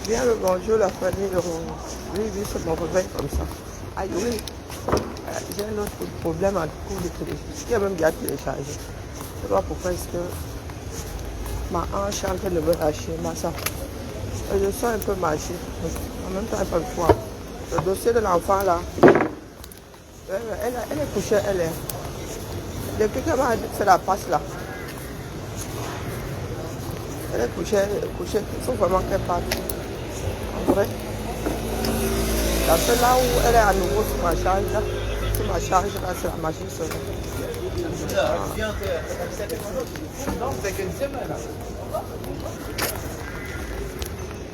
Bien le bonjour, la famille. Oui, oui, c'est mon réveil comme ça. Aïe, oui. J'ai un autre problème en cours de télécharger. Qui a même bien téléchargé. Je ne sais pas pourquoi est-ce que ma hanche est en train de me lâcher. Je sens un peu marcher. En même temps, pas le choix. Le dossier de l'enfant là, elle est couchée, elle est. Depuis qu'elle m'a dit que c'est la passe là. Elle est couchée, il faut vraiment qu'elle parte. En vrai. La seule là où elle est à nouveau sur ma charge là, là, c'est la machine solaire.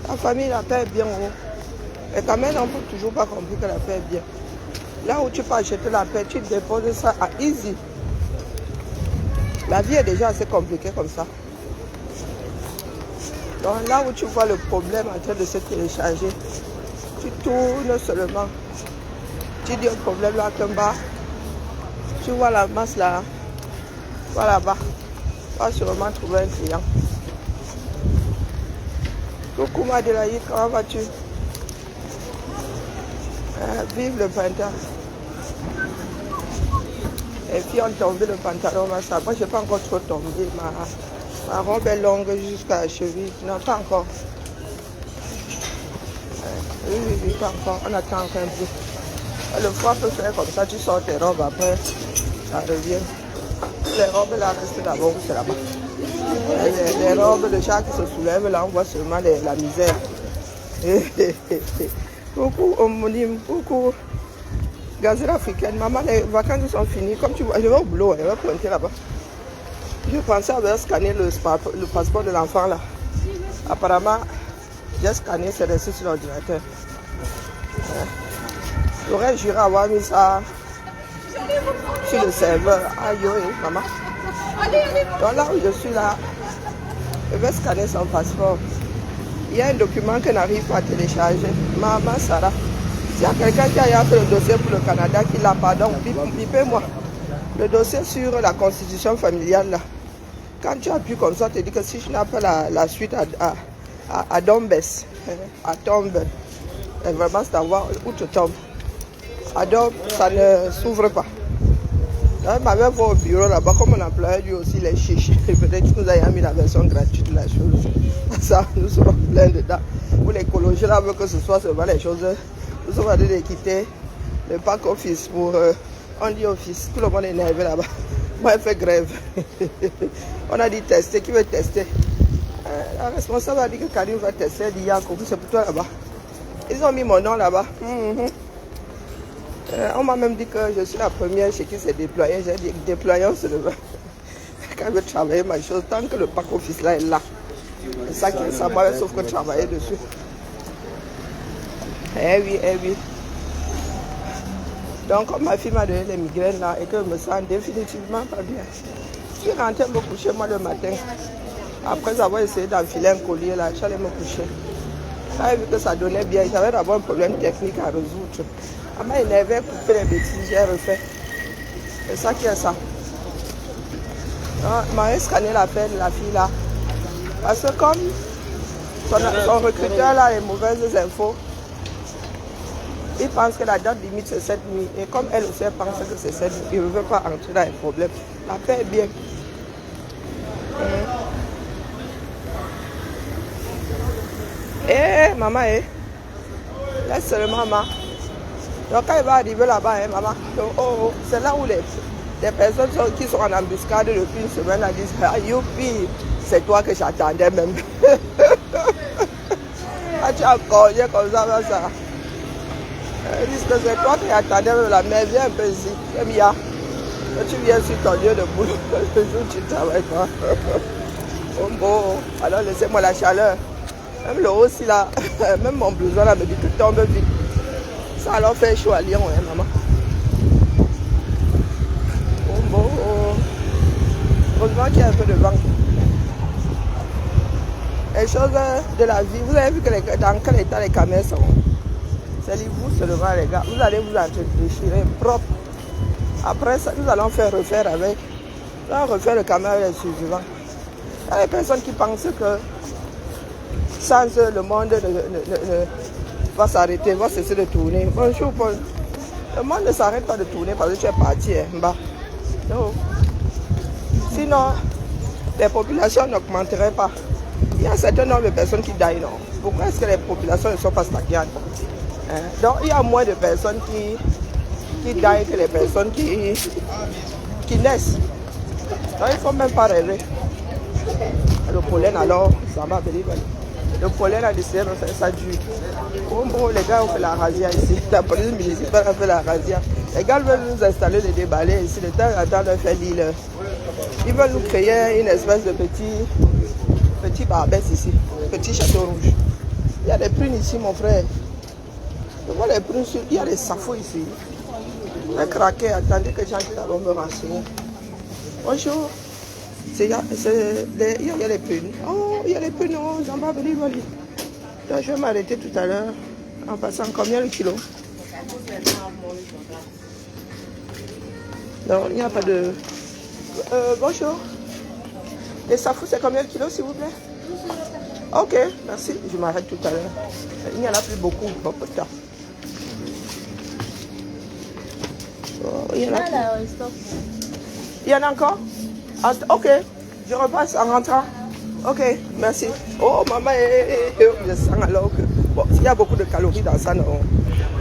La famille, la paix est bien haut. Et quand même, on ne peut toujours pas compris que la paix est bien. Là où tu peux acheter la paix, tu déposes ça à Easy. La vie est déjà assez compliquée comme ça. Donc là où tu vois le problème en train de se télécharger, tu tournes seulement. Tu dis au problème là qu'en bas, tu vois la masse là, voilà là-bas. Tu vas sûrement trouver un client. Coucou Madelaï, comment vas-tu? Vive le printemps. Et puis on tombé le pantalon, ça. Moi je n'ai pas encore trop tombé. Ma robe est longue jusqu'à la cheville. Non, pas encore. Oui, pas encore. On attend encore un peu. Le froid peut faire comme ça, tu sors tes robes après, ça revient. Les robes là restent d'abord, c'est là-bas. Les robes de chat qui se soulèvent, là on voit seulement la misère. Coucou homonyme, coucou gazelle africaine. Maman, les vacances sont finies. Comme tu vois, je vais au boulot, je vais pointer là-bas. Je pensais avoir scanné le passeport de l'enfant là. Apparemment, j'ai scanné, c'est resté sur l'ordinateur. J'aurais juré avoir mis ça sur le serveur. Aïe, maman. Donc là où je suis là, je vais scanner son passeport. Il y a un document qu'elle n'arrive pas à télécharger. Maman Sarah, s'il y a quelqu'un qui a fait le dossier pour le Canada, qui l'a, pardon, bipez-moi. Le dossier sur la constitution familiale là. Quand tu appuies comme ça, tu te dis que si je n'ai pas la suite à Dombes, à Tombe, et vraiment c'est à voir où tu tombes. À Dombe, ça ne s'ouvre pas. Là, ma mère va au bureau là-bas, comme on employait lui aussi les chiches. Peut-être qu'il nous a mis la version gratuite de la chose. Ça, nous sommes pleins dedans. Pour l'écologie, là, veut que ce soit seulement les choses. Nous sommes en train de quitter le pack office pour on dit office. Tout le monde est énervé là-bas. Moi, elle fait grève. On a dit tester. Qui veut tester? La responsable a dit que Karim va tester. Elle dit Yako, c'est pour toi là-bas. Ils ont mis mon nom là-bas. On m'a même dit que je suis la première chez qui c'est déployé. J'ai dit déployant seulement. Quand je veux travailler ma chose, tant que le pack office là est là. C'est ça qui est ça, moi, sauf que travailler dessus. Eh oui. Donc, comme ma fille m'a donné les migraines là et que je me sens définitivement pas bien, je suis rentrée me coucher moi le matin. Après avoir essayé d'enfiler un collier là, j'allais me coucher. Quand j'ai vu que ça donnait bien, j'avais d'abord un problème technique à résoudre. Elle m'a énervé, coupé les bêtises, j'ai refait. C'est ça qui est ça. Elle m'a scanné la peine, la fille là. Parce que comme son recruteur là a les mauvaises infos, il pense que la date limite c'est cette nuit. Et comme elle aussi pense que c'est cette nuit, il ne veut pas entrer dans un problème. La paix est bien. Maman, laisse seulement maman. Donc quand il va arriver là-bas, maman, donc, c'est là où les personnes qui sont en embuscade depuis une semaine, elles disent, ah, youpi, c'est toi que j'attendais même. Ah, tu as cogné comme ça. Ils disent que c'est toi qui attendais même la mère, viens un peu ici. Mia, tu viens sur ton lieu de boulot, le jour où tu travailles pas. Bon, alors laissez-moi la chaleur. Même le haut aussi là, même mon blouson là me dit que tombe vite. Ça alors fait chaud à Lyon, maman. Bon. Heureusement qu'il y a un peu de vent. Les choses de la vie, vous avez vu que dans quel état les caméras sont. C'est vous seulement les gars. Vous allez vous déchirer propre. Après ça, nous allons refaire avec. Nous allons refaire le caméra avec les survivants. Il y a des personnes qui pensent que Sans eux, le monde va s'arrêter, va cesser de tourner. Bonjour Paul. Le monde ne s'arrête pas de tourner parce que tu es parti. Hein, bah. Non. Sinon, les populations n'augmenteraient pas. Il y a un certain nombre de personnes qui daillent, non? Pourquoi est-ce que les populations ne sont pas stagnantes? Hein? Donc, il y a moins de personnes qui daillent que les personnes qui naissent. Donc, il ne faut même pas rêver. Le pollen, alors, ça va venir. Le pollen a décidé de faire ça dur. Bon, les gars ont fait la razzia ici. La police municipale a fait la razzia. Les gars veulent nous installer des déballés ici. Le temps attend de faire l'île. Ils veulent nous créer une espèce de petit barbès ici. Petit château rouge. Il y a des prunes ici, mon frère. Je vois les prunes. Il y a des safos ici. Un craquet, attendez que j'entre là-bas me renseigner. Bonjour. Il y a les prunes. Oh, il y a les prunes. Oh, j'en vais venir. Donc, je vais m'arrêter tout à l'heure en passant combien le kilo? Non, il n'y a pas de... bonjour. Les safous, c'est combien le kilo, s'il vous plaît? Ok, merci. Je m'arrête tout à l'heure. Il n'y en a plus beaucoup. Bon, peu de temps. Oh, il y en a plus. Il y en a encore? Ok, je repasse en rentrant. Ok, merci. Oh, maman, je sens alors que... Bon, il y a beaucoup de calories dans ça, non?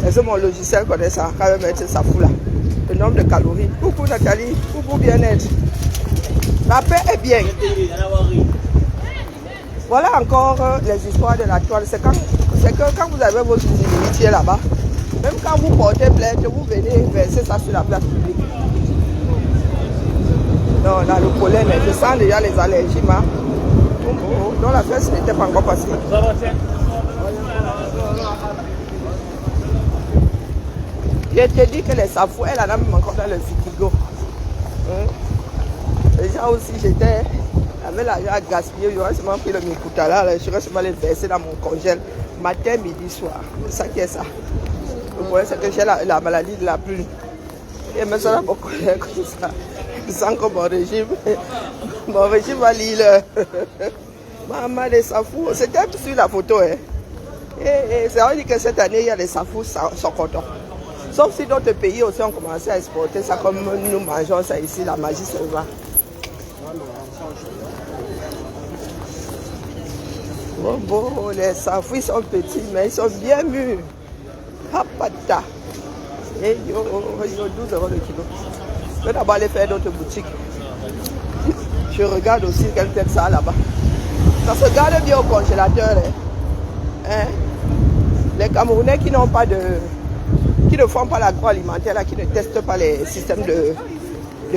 Est-ce que mon logiciel connaît ça? Quand même mettre ça fou là. Le nombre de calories. Coucou Nathalie, coucou bien-être. La paix est bien. Voilà encore les histoires de la toile. C'est que quand vous avez votre inimitié là-bas, même quand vous portez plainte, vous venez verser ça sur la place publique. Non, là, le pollen, je sens déjà les allergies, ma. Non, la fête n'était pas encore passée. Je te dis que les safous, elle en a même encore dans le frigo. Déjà aussi, j'étais avec l'argent à gaspiller, j'aurais seulement pris le mikuta là, j'aurais seulement les verser dans mon congèle, matin, midi, soir. C'est ça qui est ça. Vous voyez, c'est que j'ai la maladie de la pluie. Et maintenant, ça va beaucoup comme ça. Je sens que mon régime va lire. Maman, les safous, c'était sur la photo. Hein. Et c'est vrai que cette année, il y a les safous sans coton. Sauf si d'autres pays aussi ont commencé à exporter ça comme nous mangeons ça ici, la magie se va. Bon, les safous, ils sont petits, mais ils sont bien mûrs. Papata. Et yo, 12 € le kilo. Je vais d'abord aller faire d'autres boutiques. Je regarde aussi quelle tête ça a là-bas. Ça se garde bien au congélateur. Hein? Les Camerounais qui n'ont pas qui ne font pas l'agroalimentaire, qui ne testent pas les systèmes de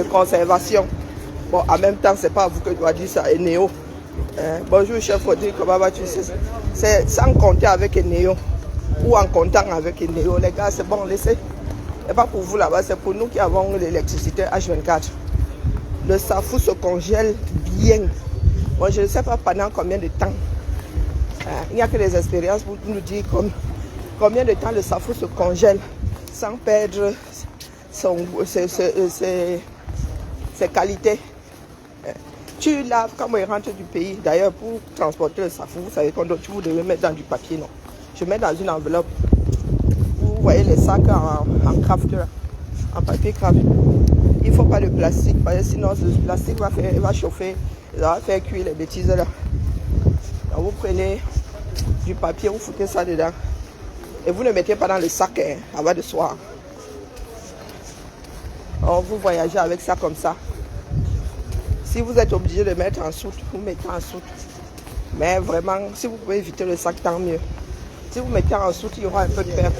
conservation. Bon, en même temps, c'est pas à vous que je dois dire ça, Eneo. Bonjour, chef Rodrigue, comment vas-tu? C'est sans compter avec Eneo ou en comptant avec Eneo. Les gars, c'est bon, laissez. Ce n'est pas pour vous là-bas, c'est pour nous qui avons l'électricité H24. Le safou se congèle bien. Bon, je ne sais pas pendant combien de temps. Il n'y a que des expériences pour nous dire combien de temps le safou se congèle sans perdre ses qualités. Tu laves quand il rentre du pays. D'ailleurs, pour transporter le safou, vous savez qu'on vous devez mettre dans du papier, non? Je mets dans une enveloppe. Vous voyez les sacs en craft, en papier craft. Il ne faut pas de plastique, parce que sinon le plastique va chauffer, ça va faire cuire les bêtises là. Donc vous prenez du papier, vous foutez ça dedans. Et vous ne mettez pas dans le sac avant de soir. Alors vous voyagez avec ça comme ça. Si vous êtes obligé de mettre en soute, vous mettez en soute. Mais vraiment, si vous pouvez éviter le sac, tant mieux. Si vous mettez en soute, il y aura un peu de perte.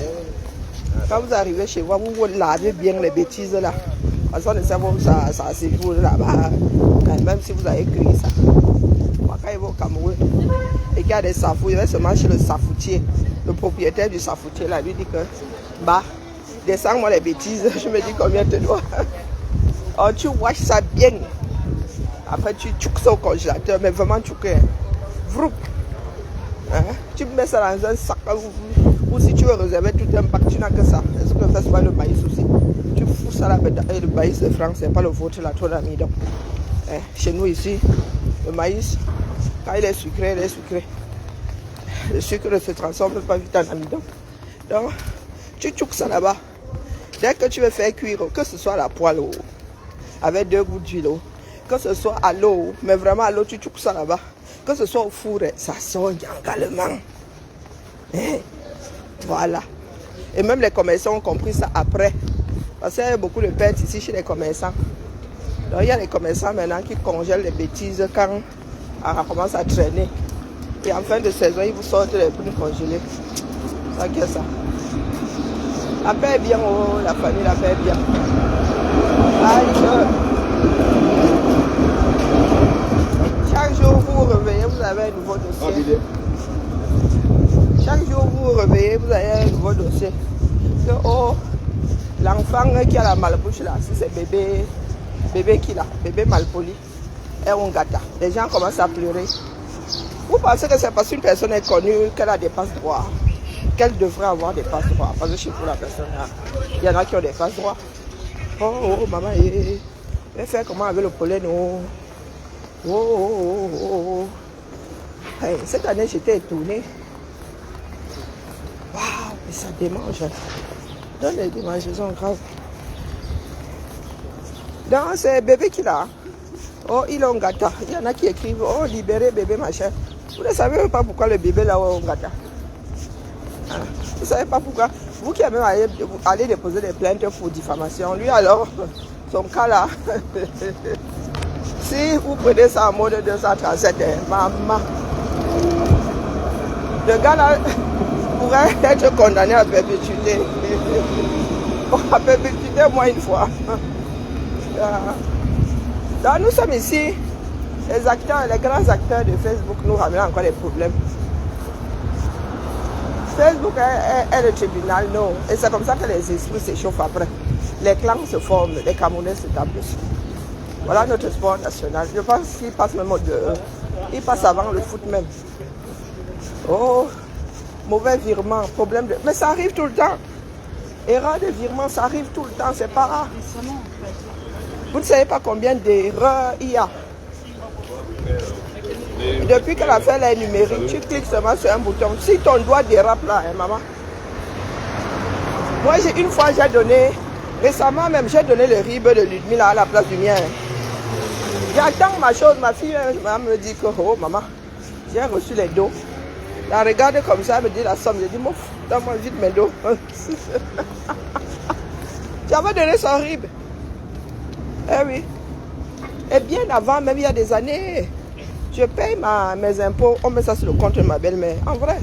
Quand vous arrivez chez vous, vous lavez bien les bêtises là. Parce qu'on ne sait pas ça séjour là-bas. Même si vous avez cueilli ça. Moi, quand il va au Cameroun et qu'il y a des safous, il va seulement chez le safoutier. Le propriétaire du safoutier là, lui dit que, bah, descends-moi les bêtises, je me dis combien tu dois. Oh, tu washes ça bien. Après, tu tchoukes ça au congélateur, mais vraiment tchouker. Vroup. Hein? Tu mets ça dans un sac ou si tu veux réserver tout un pack, tu n'as que ça. Est-ce que c'est pas le maïs aussi? Tu fous ça là, et le maïs de France, c'est pas le vôtre là, trop d'amidon. Chez nous ici, le maïs, quand il est sucré, il est sucré. le sucre ne se transforme pas vite en amidon. Donc, tu tchoukes ça là-bas. Dès que tu veux faire cuire, que ce soit à la poêle avec 2 gouttes d'huile, que ce soit à l'eau, mais vraiment à l'eau, tu tchoukes ça là-bas. Que ce soit au four, ça sort également. Voilà. Et même les commerçants ont compris ça après. Parce qu'il y a beaucoup de pertes ici chez les commerçants. Donc il y a les commerçants maintenant qui congèlent les bêtises quand on commence à traîner. Et en fin de saison, ils vous sortent les prunes congelées. Ça qui est ça. La paix est bien, oh, la famille, la paix est bien. Aïe. Chaque jour vous vous réveillez, vous avez un nouveau dossier. Chaque jour vous vous réveillez, vous avez un nouveau dossier. Que, oh, l'enfant qui a la malbouche là, si c'est bébé qui l'a, bébé malpoli, et on gâta. Les gens commencent à pleurer. Vous pensez que c'est parce qu'une personne est connue qu'elle a des passe-droits, qu'elle devrait avoir des passe-droits? Parce que chez vous, la personne là, il y en a qui ont des passe-droits. Oh, maman, je vais faire comment avec le pollen? Oh. Hey, cette année, j'étais étonnée. Waouh, mais ça démange. Donc, les démangeaisons graves. Donc, c'est bébé qui l'a. Oh, il est en gâta. Il y en a qui écrivent, oh, libérez bébé, machin. Vous ne savez même pas pourquoi le bébé là est en gâta. Hein? Vous ne savez pas pourquoi. Vous qui avez allé déposer des plaintes pour diffamation, lui alors, son cas là. Si vous prenez ça en mode 237, maman, le gars là pourrait être condamné à perpétuité. À perpétuité moins une fois. Donc nous sommes ici, les acteurs, les grands acteurs de Facebook nous ramènent encore des problèmes. Facebook est le tribunal, non. Et c'est comme ça que les esprits s'échauffent après. Les clans se forment, les Camerounais se tapent dessus. Voilà notre sport national. Je pense qu'il passe même il passe avant le foot même. Oh, mauvais virement, problème de... Mais ça arrive tout le temps. Erreur de virement, ça arrive tout le temps, c'est pas rare. Vous ne savez pas combien d'erreurs il y a. Depuis que l'affaire est numérique, tu cliques seulement sur un bouton. Si ton doigt dérape là, hein, maman. Moi, une fois, j'ai donné, récemment même, j'ai donné le RIB de Ludmilla à la place du mien. J'attends ma chose, ma fille me dit que, oh maman, j'ai reçu les dos. Elle regarde comme ça, elle me dit la somme. Je dis, mouf, donne-moi vite mes dos. J'avais donné son RIB. Eh oui. Et bien avant, même il y a des années, je paye mes impôts, on met ça sur le compte de ma belle-mère. En vrai.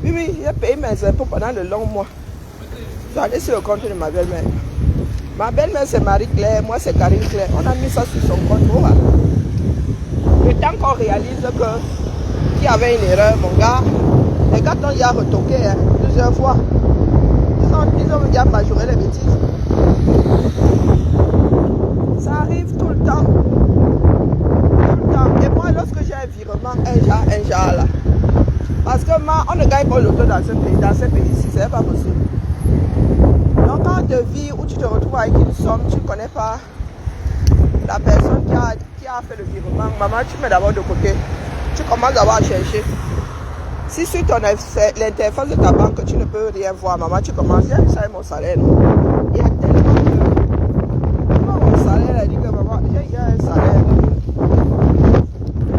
Oui, j'ai payé mes impôts pendant de longs mois. Je suis allé sur le compte de ma belle-mère. Ma belle-mère c'est Marie-Claire, moi c'est Karine Claire. On a mis ça sur son compte. Voilà. Le temps qu'on réalise qu'il y avait une erreur, mon gars, les gars t'ont déjà retoqué plusieurs fois. Ils ont déjà majoré les bêtises. Ça arrive tout le temps. Tout le temps. Et moi, lorsque j'ai un virement, un genre là. Parce que moi, on ne gagne pas l'auto dans ce pays-ci, c'est pas possible. Donc quand tu vis où tu te retrouves avec une somme, tu ne connais pas la personne qui a fait le virement. Maman, tu mets d'abord de côté. Tu commences d'abord à chercher. Si sur l'interface de ta banque, tu ne peux rien voir, maman, tu commences, j'ai vu ça avec mon salaire. Non? Il y a tellement de... Mon salaire, elle dit que maman, j'ai un salaire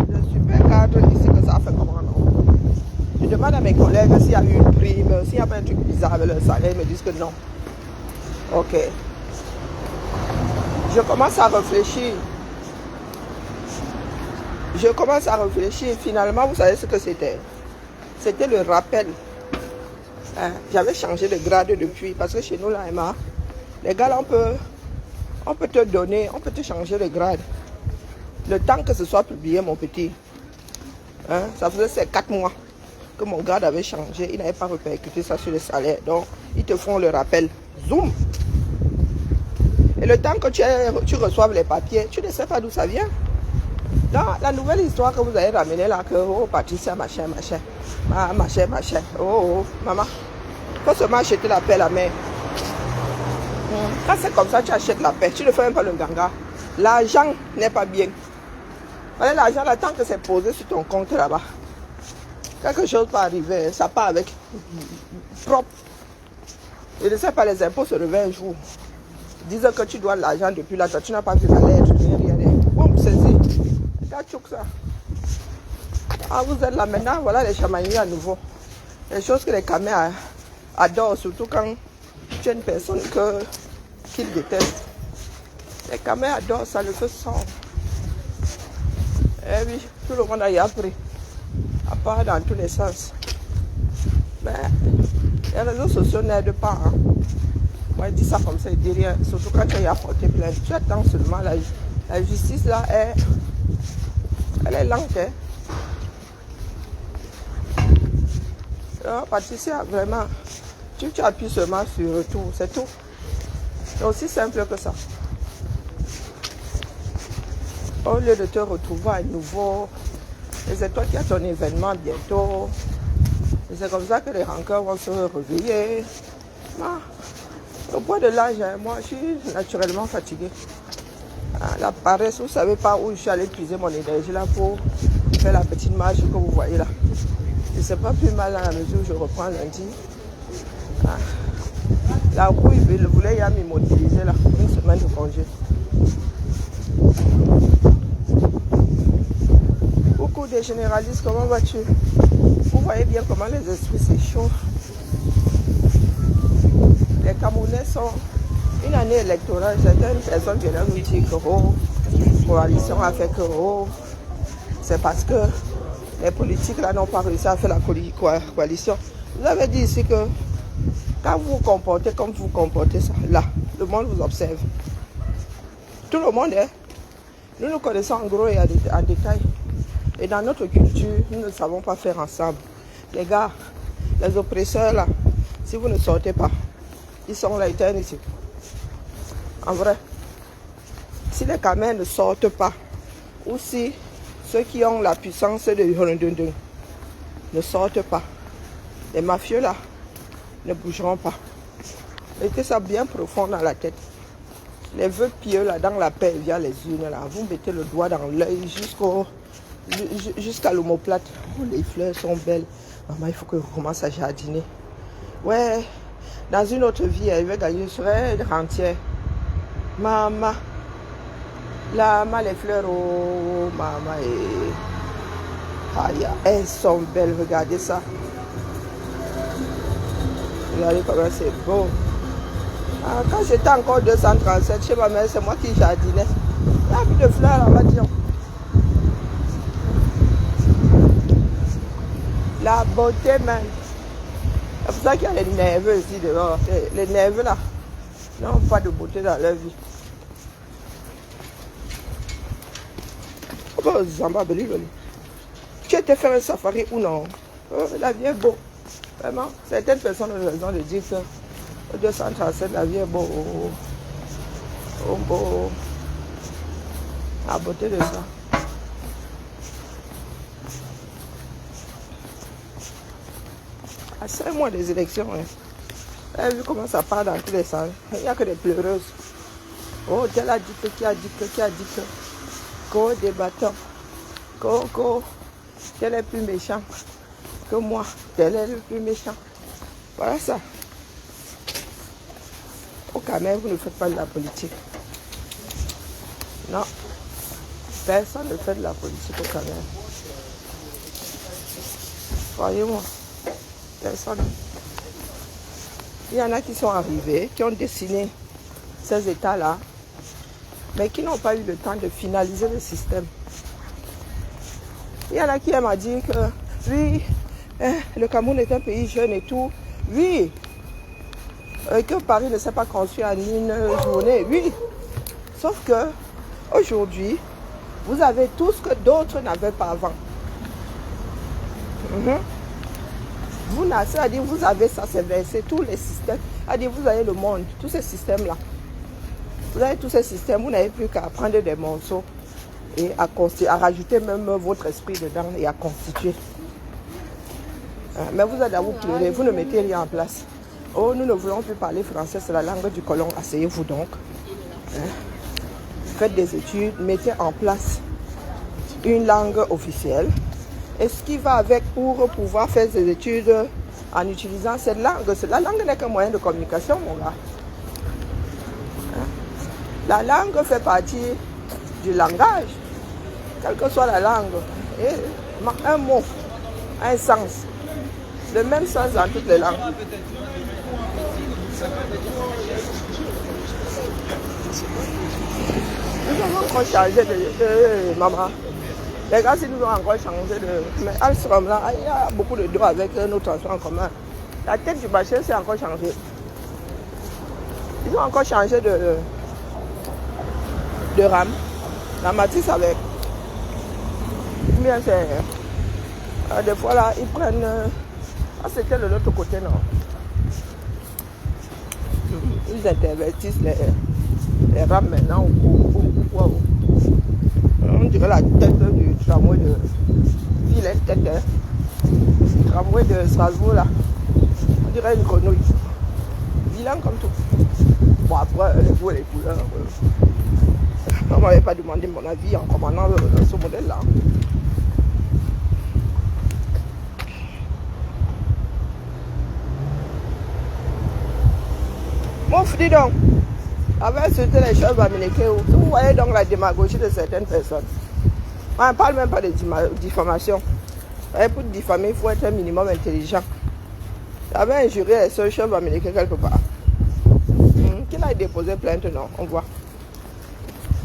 de super cadre ici, que ça fait comment, non? Je demande à mes collègues s'il y a eu une prime, s'il n'y a pas un truc bizarre avec le salaire, ils me disent que non. Ok. Je commence à réfléchir. Finalement, vous savez ce que c'était? C'était le rappel. Hein? J'avais changé de grade depuis. Parce que chez nous, là, Emma, les gars, là, on peut te donner, on peut te changer de grade. Le temps que ce soit publié, mon petit. Hein? Ça faisait ces 4 mois que mon grade avait changé. Il n'avait pas répercuté ça sur le salaire. Donc, ils te font le rappel. Zoom. Et le temps que tu reçoives les papiers, tu ne sais pas d'où ça vient. Dans la nouvelle histoire que vous avez ramenée là, que oh Patricia, machin, oh maman, il faut seulement acheter la paix à la main. Quand c'est comme ça, tu achètes la paix, tu ne fais même pas le ganga. L'argent n'est pas bien. L'argent, là, tant que c'est posé sur ton compte là-bas, quelque chose peut arriver, ça part avec propre. Je ne sais pas, les impôts se réveillent un jour. Ils disent que tu dois l'argent depuis là, toi tu n'as pas vu la lettre, rien. Boum, saisis. Ça. Ah, vous êtes là maintenant, voilà les chamaniers à nouveau. Les choses que les camés adorent, surtout quand tu es une personne qu'ils détestent. Les camés adorent ça, le feu sort. Eh oui, tout le monde a y appris. À part dans tous les sens. Mais les réseaux sociaux n'aident pas. Hein. Moi, je dis ça comme ça, il ne dit rien. Surtout quand tu as porté plainte. Tu attends seulement la justice là, elle est lente. Hein. Alors, Patricia, vraiment, tu appuies seulement sur retour, c'est tout. C'est aussi simple que ça. Au lieu de te retrouver à nouveau, et c'est toi qui as ton événement bientôt. Et c'est comme ça que les rancœurs vont se réveiller. Ah, au point de l'âge, moi je suis naturellement fatiguée. Ah, la paresse, vous ne savez pas où je suis allée puiser mon énergie là pour faire la petite marche que vous voyez là. Et c'est pas plus mal à la mesure où je reprends lundi. Ah, la roue, il voulait y m'immobiliser là, une semaine de congé. Coucou des généralistes, comment vas-tu? Vous voyez bien comment les esprits s'échauffent. Les Camerounais sont une année électorale. Certaines personnes viennent nous dire que coalition a fait que c'est parce que les politiques là n'ont pas réussi à faire la coalition. Vous avez dit ici que quand vous vous comportez comme vous vous comportez ça, là, le monde vous observe. Tout le monde est. Nous nous connaissons en gros et en détail. Et dans notre culture, nous ne savons pas faire ensemble. Les gars, les oppresseurs là, si vous ne sortez pas, ils sont là éternité. En vrai, si les camins ne sortent pas, ou si ceux qui ont la puissance de Yolundundun ne sortent pas, les mafieux là ne bougeront pas. Mettez ça bien profond dans la tête. Les vœux pieux là, dans la paix via les urnes là, vous mettez le doigt dans l'œil jusqu'à l'omoplate. Oh, les fleurs sont belles. Maman, il faut que je commence à jardiner. Ouais, dans une autre vie, elle va gagner, je serai rentière. Maman, là, les fleurs, oh, maman, aïe, elles sont belles, regardez ça. Regardez comment c'est beau. Ah, quand j'étais encore 237 chez ma mère, c'est moi qui jardinais. Il y a plus de fleurs là, on va dire. La beauté même. C'est pour ça qu'il y a les nerveux ici dehors. Les nerveux là n'ont pas de beauté dans leur vie. Oh, Zamba, tu étais faire un safari ou non? Oh, la vie est beau. Vraiment, certaines personnes ont raison de dire que 237, la vie est beau. Oh, beau. La beauté de ça. À 5 mois des élections, hein. Vous avez vu comment ça part dans tous les sens. Il n'y a que des pleureuses. Oh, tel a dit que, qui a dit que. Go débattant. Go. Tel est plus méchant que moi. Tel est le plus méchant. Voilà ça. Au Cameroun, vous ne faites pas de la politique. Non. Personne ne fait de la politique au Cameroun. Croyez-moi. Personne. Il y en a qui sont arrivés, qui ont dessiné ces états-là, mais qui n'ont pas eu le temps de finaliser le système. Il y en a qui aiment à dire que oui, le Cameroun est un pays jeune et tout. Oui. Que Paris ne s'est pas construit en une journée. Oui. Sauf que aujourd'hui, vous avez tout ce que d'autres n'avaient pas avant. Vous c'est-à-dire vous avez ça, c'est versé, tous les systèmes. C'est-à-dire vous avez le monde, tous ces systèmes-là. Vous avez tous ces systèmes, vous n'avez plus qu'à prendre des morceaux et à rajouter même votre esprit dedans et à constituer. Mais vous allez vous pleurer, vous ne mettez rien en place. Oh, nous ne voulons plus parler français, c'est la langue du colon. Asseyez-vous donc. Faites des études, mettez en place une langue officielle. Et ce qui va avec pour pouvoir faire ses études en utilisant cette langue. La langue n'est qu'un moyen de communication, mon gars. La langue fait partie du langage, quelle que soit la langue. Et un mot, un sens. Le même sens dans toutes les langues. Nous avons encore changé de maman. Les gars, si nous avons encore changé de... Mais Alstrom, là, il y a beaucoup de droits avec nos transports en commun. La tête du marché, c'est encore changé. Ils ont encore changé de rame. La matrice avec. Bien c'est... des fois, là, ils prennent... Ah, c'était de l'autre côté, non? Ils intervertissent les rames maintenant. Wow. On dirait la tête du tramway de Villette, tête. Tramway de Strasbourg, là. On dirait une grenouille. Vilain comme tout. Bon, après, les goûts et les couleurs. On ne m'avait pas demandé mon avis en commandant ce modèle-là. Mon dis donc, avec c'était les choses américaines, vous voyez donc la démagogie de certaines personnes. On ne parle même pas de diffamation. Pour diffamer, il faut être un minimum intelligent. J'avais injurié les seuls chefs américains quelque part. Qui a déposé plainte, non, on voit.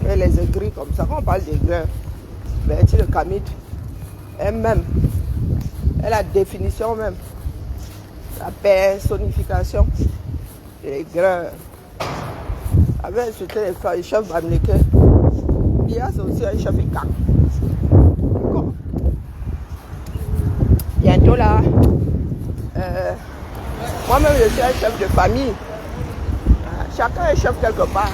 Mais les aigris comme ça, quand on parle d'aigris, Bertie le Camite, elle-même, elle a la définition même, la personnification. Les grains. Avec c'était les chefs américains. Il y a aussi un chef écart. Bientôt là, moi-même je suis un chef de famille. Chacun est chef quelque part.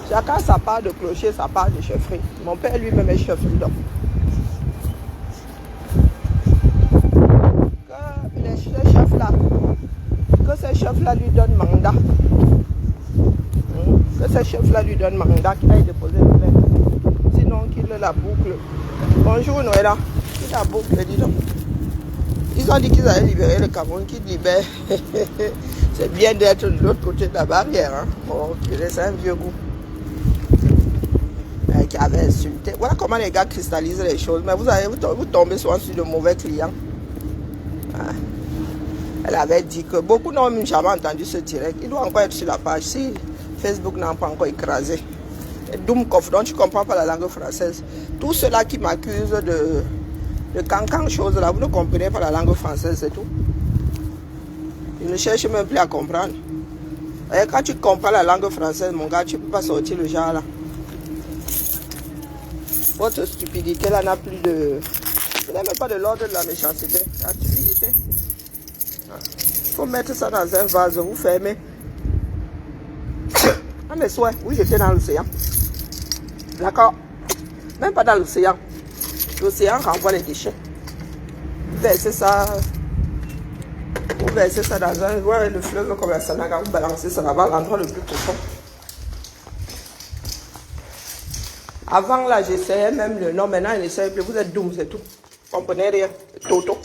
Chacun a sa part de clocher, sa part de chefferie. Mon père lui-même est chef dedans. Que les chefs là, que ces chefs-là lui donnent mandat. Que ces chefs-là lui donnent mandat qu'il aille déposer le plainte. Sinon qu'il la boucle. Bonjour Noëlla. Qu'il la boucle, dis donc. Ils ont dit qu'ils allaient libérer le Cameroun, qu'ils libèrent. C'est bien d'être de l'autre côté de la barrière. Hein. Bon, c'est un vieux goût. Qui avait insulté. Voilà comment les gars cristallisent les choses. Mais vous tombez souvent sur de mauvais clients. Ah. Elle avait dit que beaucoup n'ont jamais entendu ce direct. Il doit encore être sur la page. Si Facebook n'a pas encore écrasé. Doumkov, donc tu ne comprends pas la langue française. Tous ceux-là qui m'accusent de cancan chose là, vous ne comprenez pas la langue française, c'est tout. Ils ne cherchent même plus à comprendre. Et quand tu comprends la langue française, mon gars, tu ne peux pas sortir le genre là. Votre stupidité là n'a plus de... Ce n'est même pas de l'ordre de la méchanceté. La stupidité. Il faut mettre ça dans un vase, vous fermez. Ah mais soit, vous jetez dans l'océan. D'accord? Même pas dans l'océan. L'océan renvoie les déchets. Vous versez ça. Vous versez ça dans un... Ouais, le fleuve comme la Sanaga, vous balancez ça là-bas, l'endroit le plus profond. Avant là, j'essayais même le nom. Maintenant, il n'essaye plus. Vous êtes doom, c'est tout. Vous comprenez rien. Toto.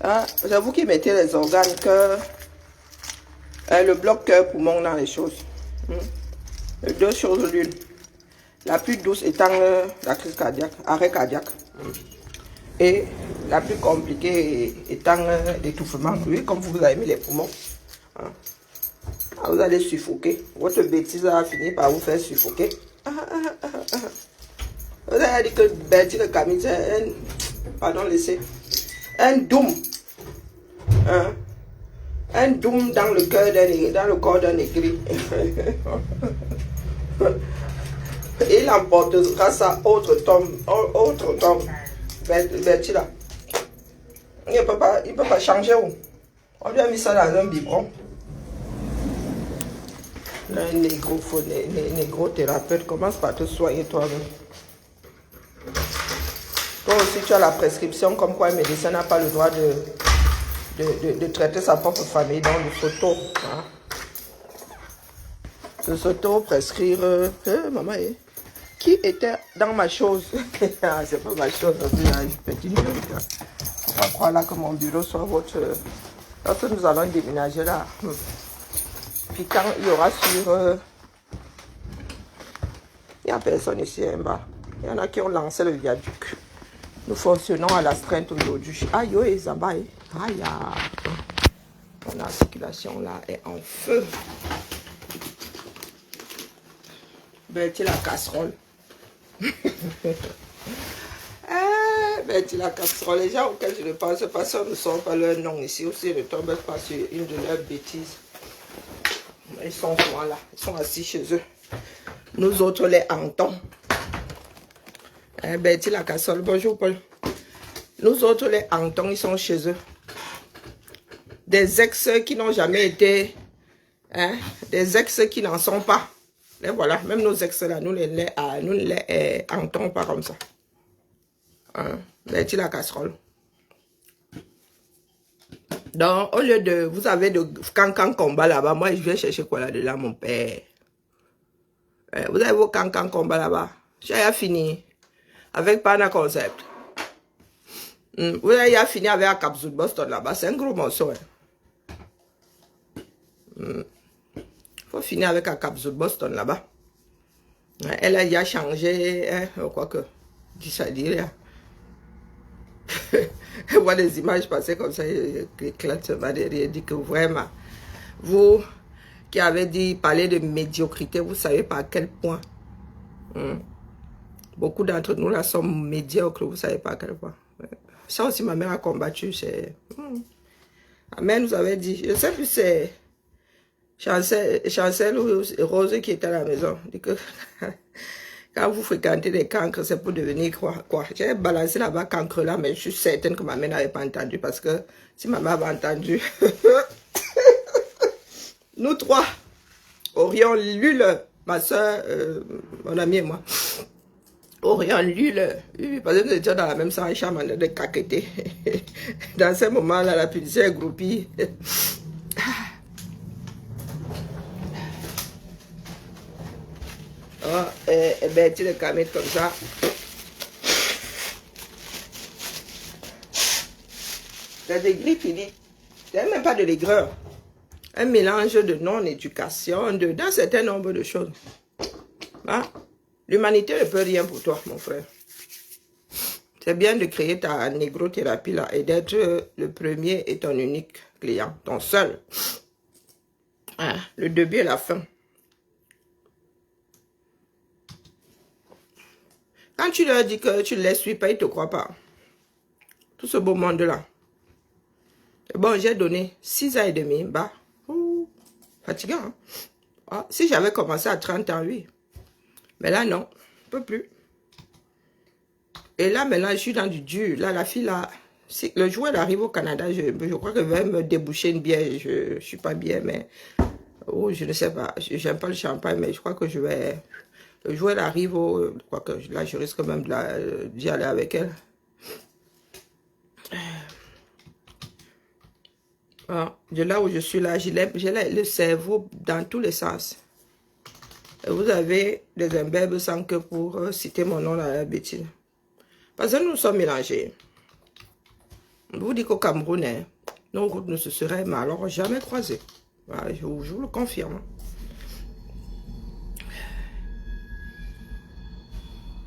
Ah, c'est vous qui mettez les organes, que le bloc cœur poumon dans les choses. Deux choses l'une. La plus douce étant la crise cardiaque, arrêt cardiaque. Et la plus compliquée étant l'étouffement. Oui, comme vous avez mis les poumons. Vous allez suffoquer. Votre bêtise a fini par vous faire suffoquer. Vous avez dit que Bertie le Camille, c'est un... Pardon, laissez. Un doom. Un doom dans le cœur dans le corps d'un aigri. Il emporte grâce à autre tombe. Bertie là. Il ne peut pas changer. On lui a mis ça dans un biberon. Un négro-thérapeute commence par te soigner toi-même. Toi aussi, tu as la prescription comme quoi un médecin n'a pas le droit de traiter sa propre famille dans le photo. Hein. de s'auto-prescrire. Maman, qui était dans ma chose? Ah, c'est pas ma chose, je petit peu. On va croire là que mon bureau soit votre... Lorsque nous allons déménager là, puis quand il y aura sur... il n'y a personne ici en bas. Il y en a qui ont lancé le viaduc. Nous fonctionnons à l'astreinte aujourd'hui. Aïe, oui, Zamba. Aïe, la circulation là est en feu. Betty la casserole. Betty la casserole. Les gens auxquels je ne pense pas, ça ne sont pas leur nom ici. Aussi, ne tombent pas sur une de leurs bêtises. Ils sont souvent là. Ils sont assis chez eux. Nous autres les hantons. Betty la casserole. Bonjour Paul. Nous autres les hantons, ils sont chez eux. Des ex qui n'ont jamais été, des ex qui n'en sont pas. Et voilà, même nos ex là, nous les hantons pas comme ça. Betty la casserole. Donc, au lieu de, vous avez de cancan combat là-bas, moi je vais chercher quoi là-dedans, mon père. Vous avez vos cancan combat là-bas. J'ai fini avec Pana Concept. Vous avez fini avec la capsule Boston là-bas, c'est un gros morceau. Faut finir avec la capsule Boston là-bas. Elle a déjà changé, je crois que, dis ça dit rien. Je vois des images passer comme ça, éclate ma derrière, dit que vraiment, vous qui avez dit parler de médiocrité, vous savez pas à quel point. Beaucoup d'entre nous là sommes médiocres, vous savez pas à quel point. Ça aussi ma mère a combattu, c'est... Ma mère nous avait dit, je sais plus c'est Chancel ou Rose qui était à la maison, dit que quand vous fréquentez des cancres, c'est pour devenir quoi. J'ai balancé là-bas cancre là, mais je suis certaine que ma mère n'avait pas entendu, parce que si ma mère avait entendu, nous trois aurions lu ma soeur, mon ami et moi, aurions lu parce que nous étions dans la même chambre de caqueter. Dans ce moment-là, la punition est groupie. Ben, tu le calmes comme ça. C'est des grippes, il dit. C'est même pas de l'aigreur. Un mélange de non-éducation, d'un certain nombre de choses. Hein? L'humanité ne peut rien pour toi, mon frère. C'est bien de créer ta négrothérapie là et d'être le premier et ton unique client, ton seul. Hein? Le début et la fin. Quand tu leur dis que tu ne les suis pas, ils ne te croient pas. Tout ce beau monde-là. Bon, j'ai donné 6 ans et demi. Bah, fatigant. Hein? Ah, si j'avais commencé à 30 ans, oui. Mais là, non. Je ne peux plus. Et là, maintenant, je suis dans du dur. Là, la fille, là, si le jour, elle arrive au Canada, je crois qu'elle va me déboucher une bière. Je ne suis pas bien, mais... Oh, je ne sais pas. J'aime pas le champagne, mais je crois que je vais... Le jour où elle arrive, je crois que là, je risque même d'y aller avec elle. Ah, de là où je suis là, j'ai le cerveau dans tous les sens. Et vous avez des imbèbes sans que pour citer mon nom dans la bêtise. Parce que nous sommes mélangés. Je vous dis qu'au Cameroun, nos routes ne se seraient alors jamais croisées. Voilà, je vous le confirme.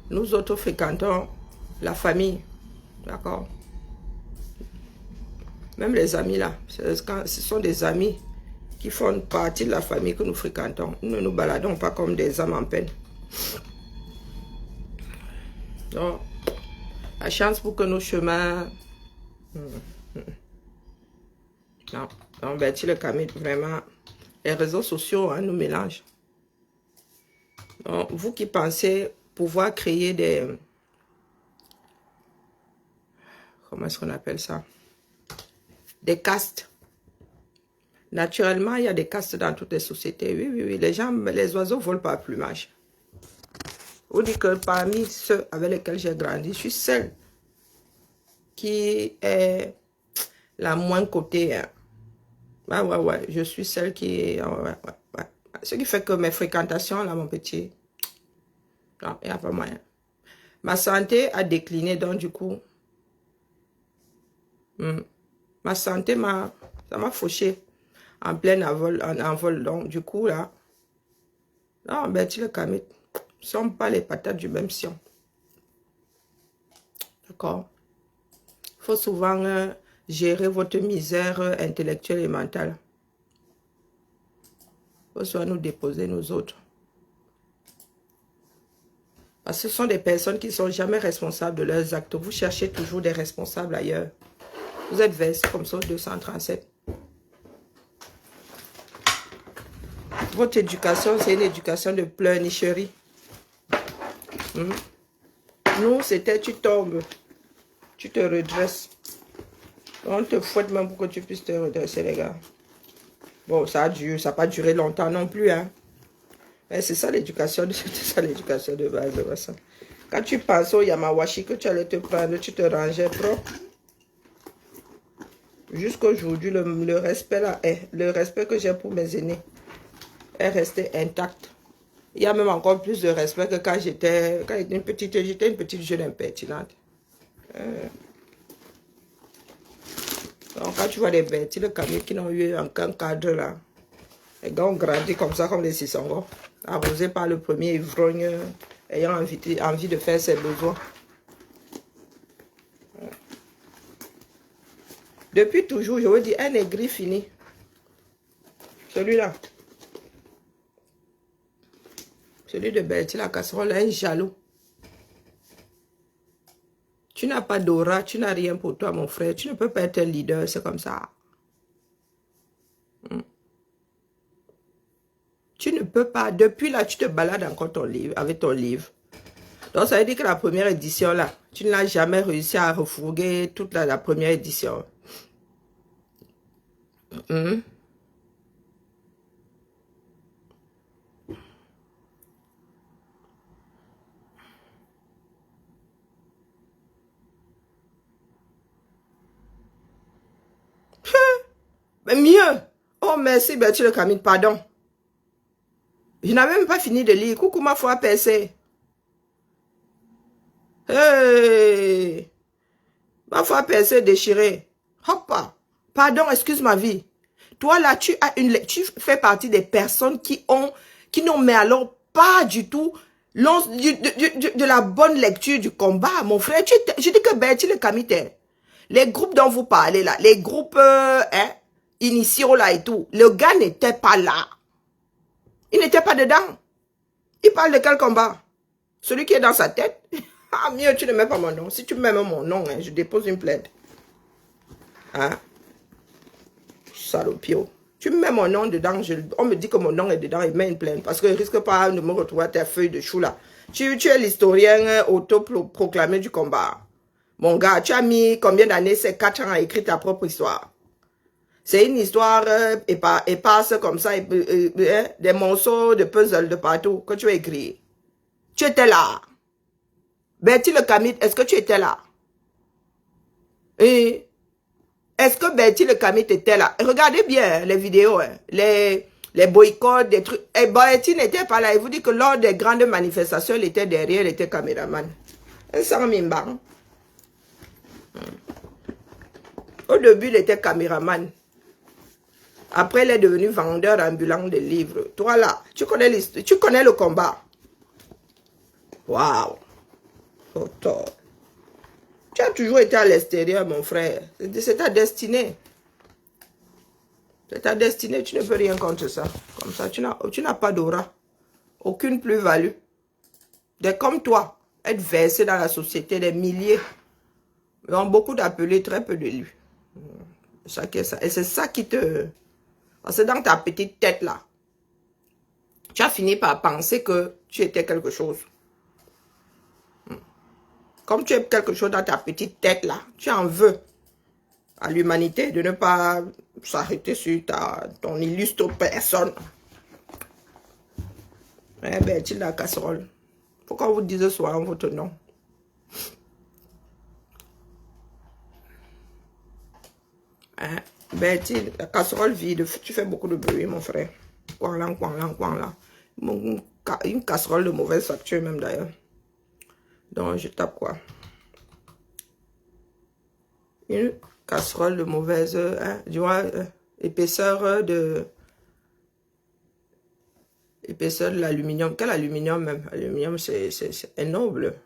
Nous autres fréquentons la famille, d'accord? Même les amis là, ce sont des amis qui font partie de la famille que nous fréquentons. Nous ne nous baladons pas comme des âmes en peine. Donc, la chance pour que nos chemins... Non, donc Betty le Camille, vraiment, les réseaux sociaux nous mélangent. Donc, vous qui pensez pouvoir créer des... Comment est-ce qu'on appelle ça? Des castes. Naturellement, il y a des castes dans toutes les sociétés. Oui, oui, oui. Les oiseaux volent par plumage. On dit que parmi ceux avec lesquels j'ai grandi, je suis celle qui est la moins cotée. Hein. Ouais. Je suis celle qui est... Ouais. Ce qui fait que mes fréquentations, là, mon petit, non, il n'y a pas moyen. Ma santé a décliné, donc du coup, ma santé ça m'a fauché en plein envol. Donc du coup, là, non, Bertie le Kamit, ne sont pas les patates du même sion. D'accord? Il faut souvent gérer votre misère intellectuelle et mentale. Il faut soit nous déposer, nous autres. Parce que ce sont des personnes qui ne sont jamais responsables de leurs actes. Vous cherchez toujours des responsables ailleurs. Vous êtes versé comme ça, 237. Votre éducation, c'est une éducation de pleurnicherie. Nous, c'était tu tombes, tu te redresses. On te fouette même pour que tu puisses te redresser, les gars. Bon, ça n'a pas duré longtemps non plus, hein. Mais c'est ça l'éducation de base. Ça. Quand tu penses au Yamawashi que tu allais te prendre, tu te rangeais propre. Jusqu'aujourd'hui, le respect là le respect que j'ai pour mes aînés est resté intact. Il y a même encore plus de respect que quand j'étais une petite jeune impertinente. Donc quand tu vois des bêtis, le camion qui n'ont eu aucun cadre là, les gars ont grandi comme ça, comme les Sissongo, arrosés par le premier ivrogne, ayant envie de faire ses besoins. Depuis toujours, je vous dis, un aigri fini. Celui-là. Celui de Bertie la casserole, un jaloux. Tu n'as pas d'aura, tu n'as rien pour toi, mon frère. Tu ne peux pas être un leader, c'est comme ça. Tu ne peux pas. Depuis là, tu te balades encore avec ton livre. Donc, ça veut dire que la première édition, là, tu n'as jamais réussi à refourguer toute la première édition. Mais mieux. Oh, merci, Bertie le Camille, pardon. Je n'avais même pas fini de lire. Coucou, ma foi percée. Hey! Ma foi percée déchirée. Hoppa. Pardon, excuse ma vie. Toi, là, tu fais partie des personnes qui n'ont, mais alors, pas du tout de la bonne lecture du combat. Mon frère, je dis que Bertie le Camille, les groupes dont vous parlez là, les groupes initiaux là et tout, le gars n'était pas là. Il n'était pas dedans. Il parle de quel combat? Celui qui est dans sa tête? Ah, mieux, tu ne mets pas mon nom. Si tu mets mon nom, hein, je dépose une plainte. Hein? Salopio. Tu mets mon nom dedans, on me dit que mon nom est dedans et met une plainte. Parce que je risque pas de me retrouver à ta feuille de chou là. Tu es l'historien auto-proclamé du combat. Mon gars, tu as mis combien d'années? C'est 4 ans à écrire ta propre histoire. C'est une histoire éparse comme ça, des morceaux de puzzle de partout que tu as écrit. Tu étais là. Bertie le Camille, est-ce que tu étais là? Et est-ce que Bertie le Camille était là? Regardez bien les vidéos, hein, les boycotts, des trucs. Et Bertie n'était pas là. Il vous dit que lors des grandes manifestations, il était derrière, il était caméraman. Sans mimba. Au début, il était caméraman. Après, il est devenu vendeur ambulant de livres. Toi là, tu connais le combat. Waouh. Tu as toujours été à l'extérieur, mon frère. C'est ta destinée. C'est ta destinée, tu ne peux rien contre ça. Comme ça, tu n'as pas d'aura. Aucune plus-value. Des comme toi, être versé dans la société, des milliers. Ils ont beaucoup d'appelés, très peu d'élus. Et c'est ça qui te... Parce que dans ta petite tête là, tu as fini par penser que tu étais quelque chose. Comme tu es quelque chose dans ta petite tête là, tu en veux à l'humanité de ne pas s'arrêter sur ton illustre personne. Eh ben, tu la casserole. Faut qu'on vous dise souvent votre nom. Hein? Bertie, la casserole vide, tu fais beaucoup de bruit, mon frère. là. Une casserole de mauvaise facture même d'ailleurs. Donc je tape quoi? Une casserole de mauvaise, tu vois, épaisseur de l'aluminium. Quel aluminium même? Aluminium, c'est noble.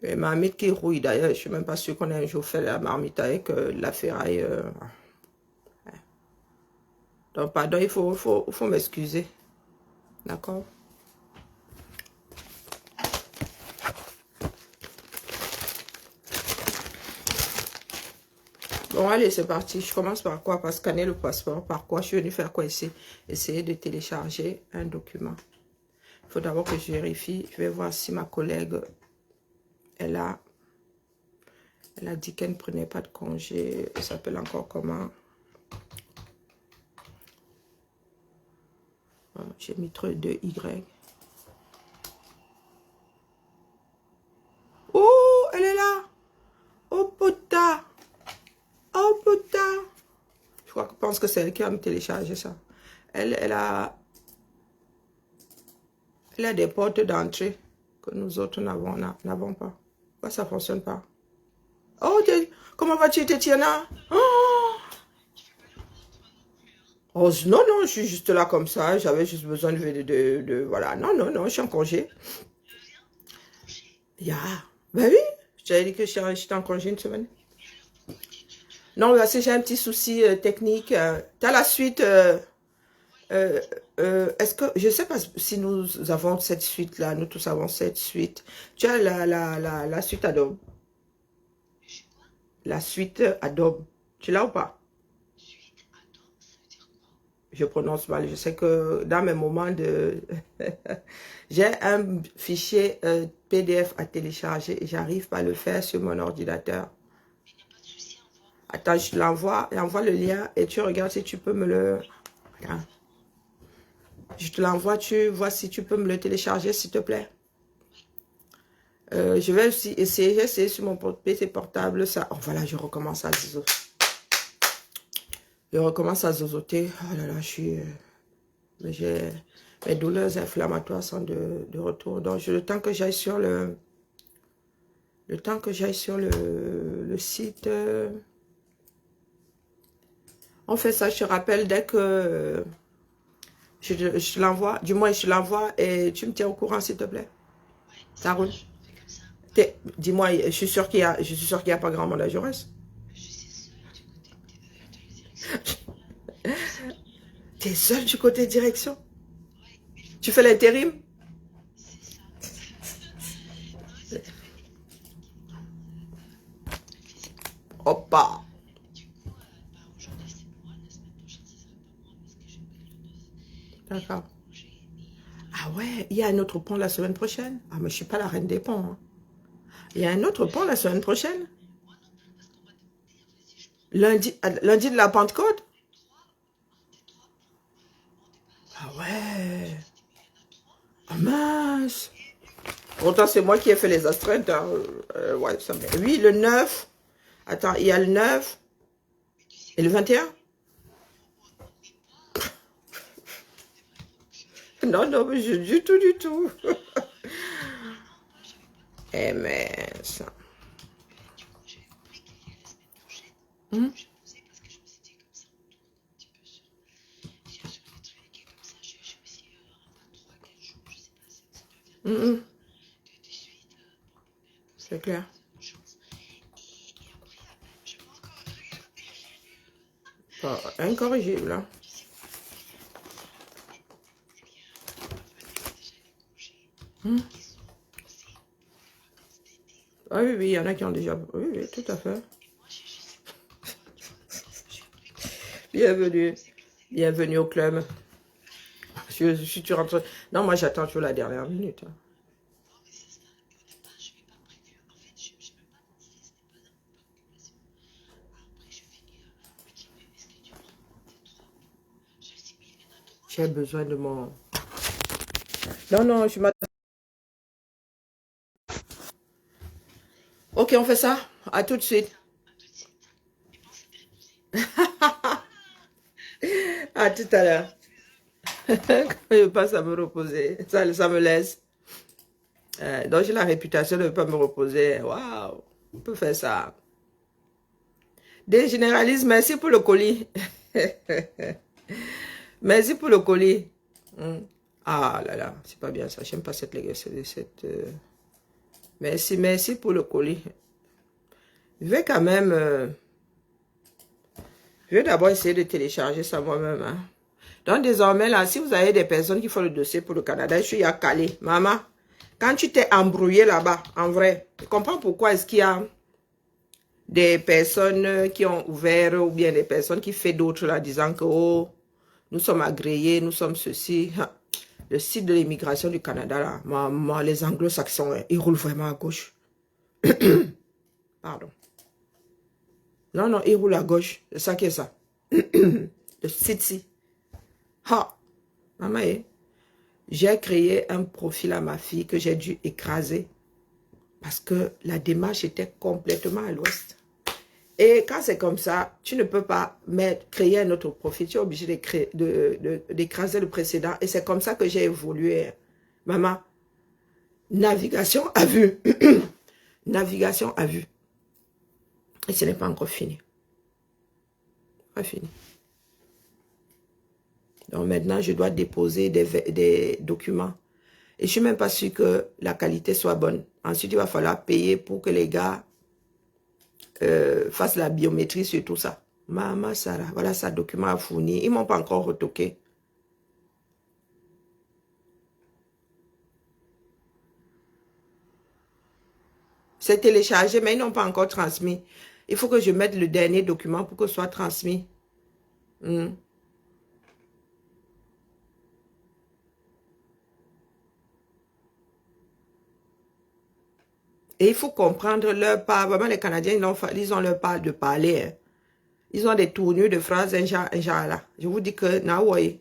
Et marmite qui rouille d'ailleurs. Je suis même pas sûr qu'on ait un jour fait la marmite avec la ferraille. Donc pardon, il faut m'excuser. D'accord? Bon, allez, c'est parti. Je commence par quoi? Par scanner le passeport. Par quoi? Je suis venue faire quoi ici? Essayer de télécharger un document. Il faut d'abord que je vérifie. Je vais voir si ma collègue, elle a dit qu'elle ne prenait pas de congé. Elle s'appelle encore comment? J'ai mis trop de Y. Oh, elle est là. Oh, putain. Oh, putain. Je pense que c'est elle qui a me téléchargé ça. Elle a des portes d'entrée que nous autres n'avons pas. Pourquoi ça ne fonctionne pas? Oh, comment vas-tu, Tatiana? Oh, non, non, je suis juste là comme ça. J'avais juste besoin de voilà. Non, non, non, je suis en congé. Ben oui, j'avais dit que j'étais en congé une semaine. Non, parce que j'ai un petit souci technique. Tu as la suite. Est-ce que, je ne sais pas si nous avons cette suite-là, nous tous avons cette suite. Tu as la suite Adobe. La suite Adobe. Tu l'as ou pas? Je prononce mal. Je sais que dans mes moments de... j'ai un fichier PDF à télécharger et j'arrive pas à le faire sur mon ordinateur. Attends, je l'envoie. J'envoie le lien et tu regardes si tu peux me le... Regarde. Je te l'envoie, tu vois si tu peux me le télécharger, s'il te plaît. Je vais aussi essayer, j'ai essayé sur mon PC portable, ça. Oh, voilà, je recommence à zozoter. Je recommence à zozoter. Oh là là, je suis... mes douleurs inflammatoires sont de retour. Donc, le temps que j'aille sur le... Le temps que j'aille sur le site... on fait ça, je te rappelle, dès que... je te l'envoie, du moins je te l'envoie et tu me tiens au courant s'il te plaît. Ça roule. Dis-moi, je suis sûr qu'il y a pas grand monde à Jaurès. T'es seul du côté direction? Tu fais l'intérim? Hoppa. D'accord. Ah ouais, il y a un autre pont la semaine prochaine. Ah, mais je suis pas la reine des ponts. Hein. Il y a un autre pont la semaine prochaine. Lundi de la Pentecôte. Ah ouais. Ah mince. Pourtant, c'est moi qui ai fait les astreintes. Hein. Ouais, ça me... Oui, le 9. Attends, il y a le 9 et le 21. Non, non, mais du tout, du tout. Eh mais ça. C'est clair. Pas incorrigible. Hein. Ah oui, oui, il y en a qui ont déjà... Oui, oui, tout à fait. Bienvenue. Bienvenue au club. Si tu rentres... Non, moi j'attends toujours la dernière minute. Hein. J'ai besoin de mon... Non, non, je m'attends. Ok, on fait ça. À tout de suite. À tout à l'heure. Quand je passe à me reposer, ça me laisse. Donc j'ai la réputation de ne pas me reposer. Waouh, on peut faire ça. Des généralistes, merci pour le colis. Merci pour le colis. Ah là là, c'est pas bien ça. J'aime pas cette... Merci pour le colis. Je vais quand même... je vais d'abord essayer de télécharger ça moi-même. Hein. Donc désormais, là, si vous avez des personnes qui font le dossier pour le Canada, je suis à Calais. Maman, quand tu t'es embrouillé là-bas, en vrai, tu comprends pourquoi est-ce qu'il y a des personnes qui ont ouvert ou bien des personnes qui font d'autres là, disant que oh, nous sommes agréés, nous sommes ceci. Le site de l'immigration du Canada, là, maman, les anglo-saxons, hein, ils roulent vraiment à gauche. Pardon. Non, non, ils roulent à gauche. C'est ça qui est ça. Le site-ci. Ha! Maman, j'ai créé un profil à ma fille que j'ai dû écraser parce que la démarche était complètement à l'ouest. Et quand c'est comme ça, tu ne peux pas créer un autre profil. Tu es obligé d'écraser le précédent. Et c'est comme ça que j'ai évolué. Maman, navigation à vue. Navigation à vue. Et ce n'est pas encore fini. Pas fini. Donc maintenant, je dois déposer des documents. Et je ne suis même pas sûre que la qualité soit bonne. Ensuite, il va falloir payer pour que les gars fassent la biométrie sur tout ça. Maman Sarah, voilà ça, document à fournir. Ils ne m'ont pas encore retoqué. C'est téléchargé, mais ils n'ont pas encore transmis. Il faut que je mette le dernier document pour que ce soit transmis. Et il faut comprendre leur part. Vraiment, les Canadiens, ils ont leur part de parler. Hein. Ils ont des tournures de phrases, un genre là. Je vous dis que, naouaye.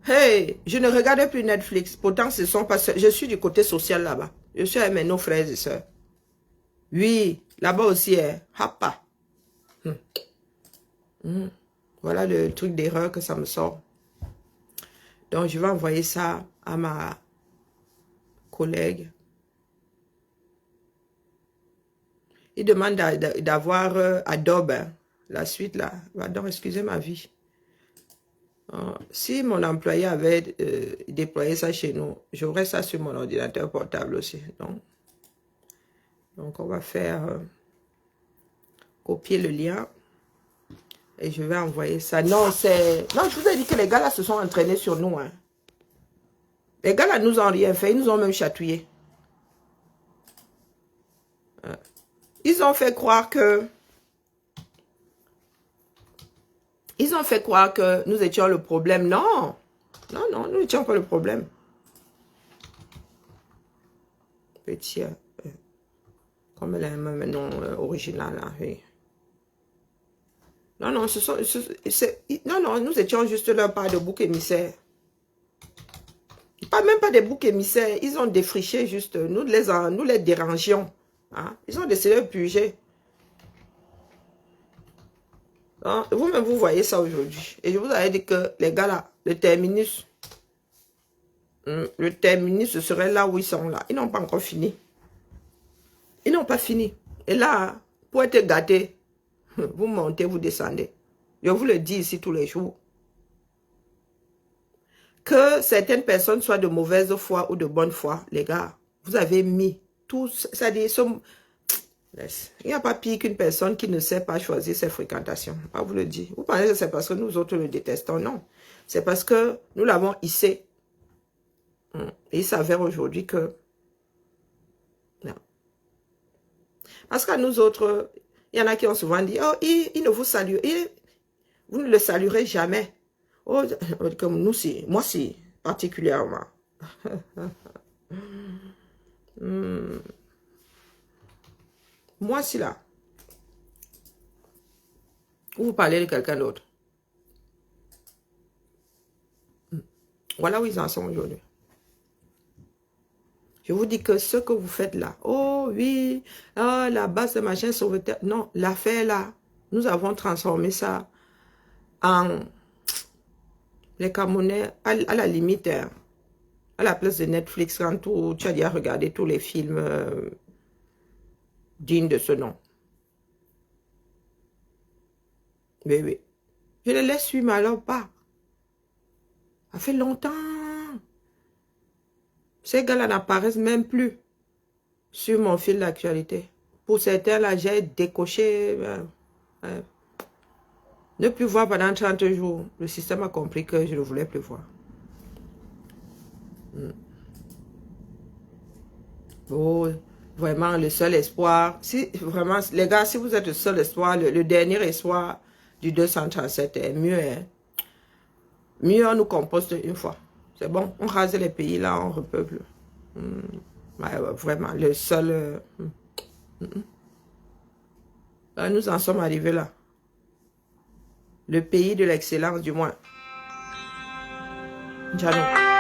Hey, je ne regarde plus Netflix. Pourtant, ce sont pas... Je suis du côté social là-bas. Je suis avec nos frères et sœurs. Oui, là-bas aussi, hein. Hapa. Voilà le truc d'erreur que ça me sort. Donc, je vais envoyer ça à ma collègue. Il demande d'avoir Adobe. Hein. La suite, là. Pardon, excusez ma vie. Si mon employé avait déployé ça chez nous, j'aurais ça sur mon ordinateur portable aussi. Donc on va faire copier le lien et je vais envoyer ça. Non, je vous ai dit que les gars là se sont entraînés sur nous. Hein. Les gars là nous ont rien fait, ils nous ont même chatouillé. Ils ont fait croire que nous étions le problème. Non, nous n'étions pas le problème. Petit, comme elle a un nom original là, oui. Non, nous étions juste leur part de bouc émissaire. Même pas des boucs émissaires, ils ont défriché juste, nous les dérangions. Hein? Ils ont décidé de puger. Vous-même, vous voyez ça aujourd'hui. Et je vous avais dit que les gars là, le terminus serait là où ils sont là. Ils n'ont pas encore fini. Ils n'ont pas fini. Et là, pour être gâtés, vous montez, vous descendez. Je vous le dis ici tous les jours. Que certaines personnes soient de mauvaise foi ou de bonne foi, les gars, vous avez mis tout, c'est-à-dire, il n'y a pas pire qu'une personne qui ne sait pas choisir ses fréquentations. Je vous le dis. Vous pensez que c'est parce que nous autres le détestons? Non. C'est parce que nous l'avons hissé. Et il s'avère aujourd'hui que... Non. Parce qu'à nous autres, il y en a qui ont souvent dit, oh, il ne vous salue. Vous ne le saluerez jamais. Oh, comme nous, moi, si, particulièrement. Moi, si là. Ou vous parlez de quelqu'un d'autre. Voilà où ils en sont aujourd'hui. Je vous dis que ce que vous faites là, oh oui, ah, la base de machin sauveteur. Non, l'affaire là, nous avons transformé ça en les Camerounais, à la limite, hein, à la place de Netflix, quand tu as déjà regardé tous les films dignes de ce nom. Oui, oui. Je les laisse suivre, mais alors pas. Ça fait longtemps. Ces gars-là n'apparaissent même plus sur mon fil d'actualité. Pour certains, là, j'ai décoché. Ne plus voir pendant 30 jours. Le système a compris que je ne voulais plus voir. Oh, vraiment, le seul espoir. Si, vraiment, les gars, si vous êtes le seul espoir, le dernier espoir du 237 est mieux. Hein? Mieux, on nous composte une fois. C'est bon, on rase les pays là, on repeuple. Ouais, vraiment, le seul... nous en sommes arrivés là. Le pays de l'excellence, du moins. Jano.